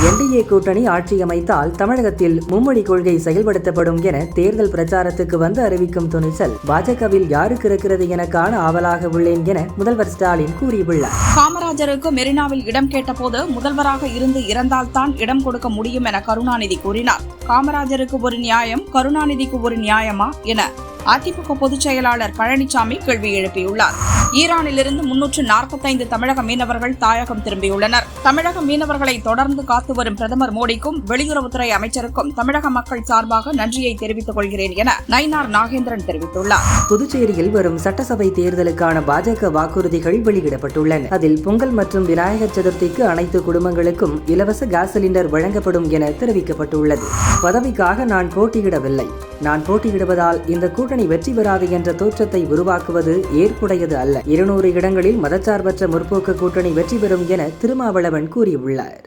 NDA கூட்டணி ஆட்சி அமைத்தால் தமிழகத்தில் மும்மொழி கொள்கை செயல்படுத்தப்படும் என தேர்தல் பிரச்சாரத்துக்கு வந்து அறிவிக்கும் துணிச்சல் பாஜகவில் யாருக்கு இருக்கிறது என காண ஆவலாக உள்ளேன் என முதல்வர் ஸ்டாலின் கூறியுள்ளார். காமராஜருக்கு மெரினாவில் இடம் கேட்டபோது முதல்வராக இருந்து இறந்தால்தான் இடம் கொடுக்க முடியும் என கருணாநிதி கூறினார். காமராஜருக்கு ஒரு நியாயம், கருணாநிதிக்கு ஒரு நியாயமா என அதிமுக பொதுச் செயலாளர் பழனிசாமி கேள்வி எழுப்பியுள்ளார். ஈரானிலிருந்து 345 தமிழக மீனவர்கள் தாயகம் திரும்பியுள்ளனர். தமிழக மீனவர்களை தொடர்ந்து காத்து வரும் பிரதமர் மோடிக்கும் வெளியுறவுத்துறை அமைச்சருக்கும் தமிழக மக்கள் சார்பாக நன்றியை தெரிவித்துக் கொள்கிறேன் என நயினார் நாகேந்திரன் தெரிவித்துள்ளார். புதுச்சேரியில் வரும் சட்டசபை தேர்தலுக்கான பாஜக வாக்குறுதிகள் வெளியிடப்பட்டுள்ளன. அதில் பொங்கல் மற்றும் விநாயகர் சதுர்த்திக்கு அனைத்து குடும்பங்களுக்கும் இலவச கேஸ் சிலிண்டர் வழங்கப்படும் என தெரிவிக்கப்பட்டுள்ளது. பதவிக்காக நான் போட்டியிடவில்லை. நான் போட்டியிடுவதால் இந்த கூட்டணி வெற்றி பெறாது என்ற தோற்றத்தை உருவாக்குவது ஏற்புடையது அல்ல. 200 இடங்களில் மதச்சார்பற்ற முற்போக்கு கூட்டணி வெற்றி பெறும் என திருமாவளவன் கூறியுள்ளார்.